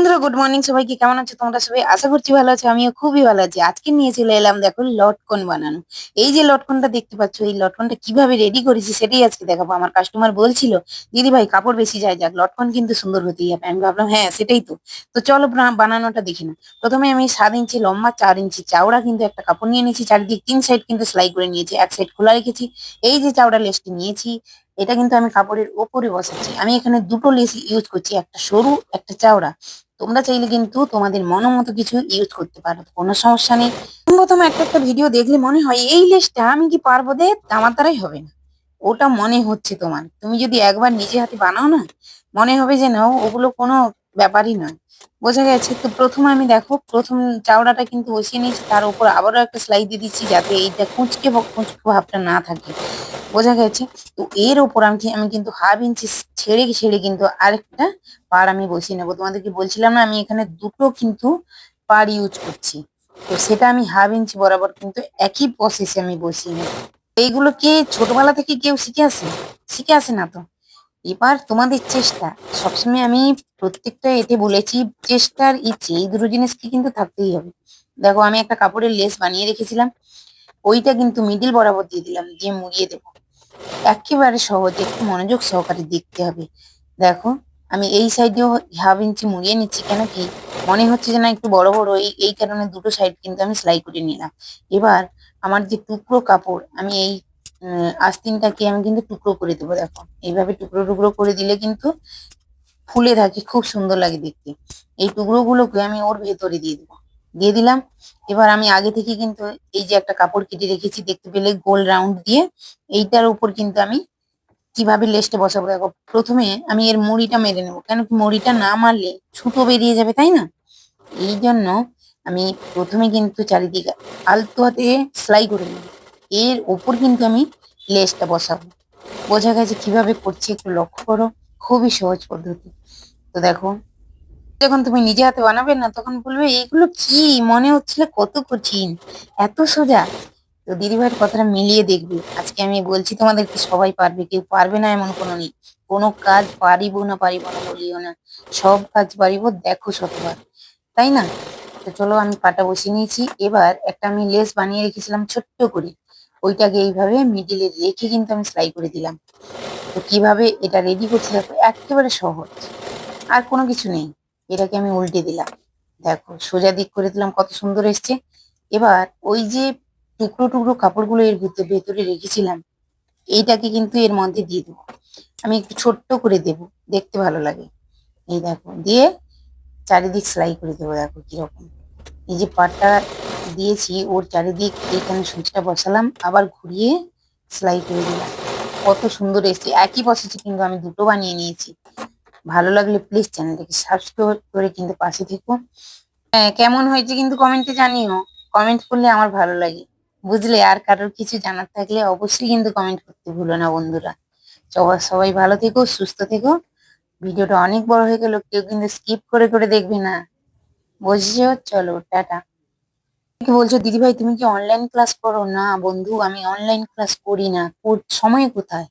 বন্ধুরা, good morning. সবাইকে কেমন আছো তোমরা? সবাই আশা করছি ভালো আছো। আমিও খুবই ভালো আছি। আজকে নিয়ে চলে এলাম, দেখো, লটকন বানানো। এই যে লটকনটা দেখতে পাচ্ছ, এই লটকনটা কিভাবে রেডি করেছি সেটাই আজকে দেখাবো। আমার কাস্টমার বলছিল, দিদি ভাই কাপড় বেশি যায় যাক, লটকন কিন্তু সুন্দর হতেই হবে। আমি ভাবলাম হ্যাঁ সেটাই তো। তো চলো বানানোটা দেখি না। প্রথমে আমি 7 ইঞ্চি লম্বা, 4 ইঞ্চি চওড়া কিন্তু একটা কাপড় নিয়ে নিয়েছি। চারিদিক 3 সাইড কিন্তু সেলাই করে নিয়েছি, এক সাইড খোলা রেখেছি। এই যে চওড়া লেসটি নিয়েছি, এটা কিন্তু আমি কাপড়ের ওপরে বসাচ্ছি। আমি এখানে দুটো লেস ইউজ করছি, একটা সরু একটা চওড়া। তোমরা চাইলে কিন্তু তোমাদের মতো কিছু ইউজ করতে পারো, কোনো সমস্যা নেই। প্রথমে একটা একটা ভিডিও দেখলে মনে হয় এই লেসটা আমি কি পারবো, দে আমার দ্বারাই হবে না। ওটা মনে হচ্ছে তোমার, তুমি যদি একবার নিজে হাতে বানাও না, মনে হবে যে না ওগুলো কোনো ব্যাপারই নয়। বোঝা গেছে তো? প্রথমে আমি দেখো, প্রথম চাওড়াটা কিন্তু বসিয়ে নিয়েছি, তার উপর আবারও একটা সেলাই দিয়ে দিচ্ছি যাতে এইটা কুঁচকে কুঁচকে ভাবটা না থাকে। বোঝা গেছে তো? এর ওপর আমি আমি কিন্তু হাফ ইঞ্চি ছেড়ে ছেড়ে কিন্তু আরেকটা পাড় আমি বসিয়ে নেবো। তোমাদেরকে বলছিলাম না, আমি এখানে দুটো কিন্তু পাড় ইউজ করছি। তো সেটা আমি হাফ ইঞ্চি বরাবর কিন্তু একই প্রসেসে আমি বসিয়ে নেবো। এইগুলো কে ছোটবেলা থেকে কেউ শিখে আসে? শিখে আসে না তো। এবার তোমাদের চেষ্টা, সবসময় আমি প্রত্যেকটা এতে বলেছি, চেষ্টার ইচ্ছে, এই দুটো জিনিসকে কিন্তু থাকতেই হবে। দেখো, আমি একটা কাপড়ের লেস বানিয়ে রেখেছিলাম, ওইটা কিন্তু মিডিল বরাবর দিয়ে দিলাম, দিয়ে মুড়িয়ে দেবো। একেবারে সহজে, একটু মনোযোগ সহকারে দেখতে হবে। দেখো, আমি এই সাইডেও হাফ ইঞ্চি মুড়িয়ে নিচ্ছি, কেন কি মনে হচ্ছে যে না একটু বড় বড়, এই কারণে দুটো সাইড কিন্তু আমি সেলাই করে নিলাম। এবার আমার যে টুকরো কাপড়, আমি এই আস্তিনটাকে আমি কিন্তু টুকরো করে দেবো। দেখো, এইভাবে টুকরো টুকরো করে দিলে কিন্তু ফুলে থাকে, খুব সুন্দর লাগে দেখতে। এই টুকরো গুলোকে আমি ওর ভেতরে দিয়ে দেবো, দিয়ে দিলাম। এবার আমি আগে থেকে কিন্তু এই যে একটা কাপড় কেটে রেখেছি, দেখতে পেলে, গোল রাউন্ড দিয়ে, এইটার উপর কিন্তু আমি কিভাবে লেসটা বসাবো। দেখো, প্রথমে আমি এর মুড়িটা মেরে নেবো, কেন কি মুড়িটা না মারলে ছুতো বেরিয়ে যাবে, তাই না? এই জন্য আমি প্রথমে কিন্তু চারিদিকে আলতো হাতে সেলাই করে নেবো। এর ওপর কিন্তু আমি লেসটা বসাবো। বোঝা গেছে কিভাবে করছি? একটু লক্ষ্য করো, খুবই সহজ পদ্ধতি। তো দেখো, যখন তুমি নিজে হাতে বানাবে না, তখন বলবে এগুলো কি, মনে হচ্ছিল কত কঠিন, এত সোজা। তো দিদিভাইয়ের কথাটা মিলিয়ে দেখবে। আজকে আমি বলছি তোমাদেরকে, সবাই পারবে, কেউ পারবে না এমন কোনো নেই। কোনো কাজ পারিব না বলিও না, সব কাজ পারিব, দেখো শতবার, তাই না? তো চলো, আমি পাটা বসিয়ে নিয়েছি। এবার একটা আমি লেস বানিয়ে রেখেছিলাম ছোট্ট করে, ওইটাকে এইভাবে মিডিলে রেখে কিন্তু আমি সেলাই করে দিলাম। তো কিভাবে এটা রেডি করছি দেখো, একেবারে সহজ, আর কোনো কিছু নেই। এটাকে আমি উল্টে দিলাম, দেখো সোজা দিক করে দিলাম, কত সুন্দর এসছে। এবার ওই যে টুকরো টুকরো কাপড়গুলো এর ভিতরে ভেতরে রেখেছিলাম, এইটাকে কিন্তু এর মধ্যে দিয়ে দেবো। আমি একটু ছোট্ট করে দেব, দেখতে ভালো লাগে। এই দেখো, দিয়ে চারিদিক সেলাই করে দেবো। দেখো কিরকম, এই যে পাটটা দিয়েছি ওর চারিদিক, এইখানে সুচটা বসালাম, আবার ঘুরিয়ে সেলাই করে দিলাম। কত সুন্দর এসছে। একই প্রসেসে কিন্তু আমি দুটো বানিয়ে নিয়েছি। ভালো লাগলে প্লিজ চ্যানেলটাকে সাবস্ক্রাইব করে কিন্তু পাশে থেকো। হ্যাঁ, কেমন হয়েছে কিন্তু কমেন্টে জানিও। কমেন্ট করলে আমার ভালো লাগে, বুঝলে? আর কারোর কিছু জানার থাকলে অবশ্যই কিন্তু কমেন্ট করতে ভুলো না বন্ধুরা। সবাই সবাই ভালো থেকো, সুস্থ থেকো। ভিডিওটা অনেক বড় হয়ে গেল, কেউ কিন্তু স্কিপ করে করে দেখবে না, বুঝছো? চলো, টাটা। কি বলছো, দিদি ভাই তুমি কি অনলাইন ক্লাস করো? না বন্ধু, আমি অনলাইন ক্লাস করি না, সময় কোথায়।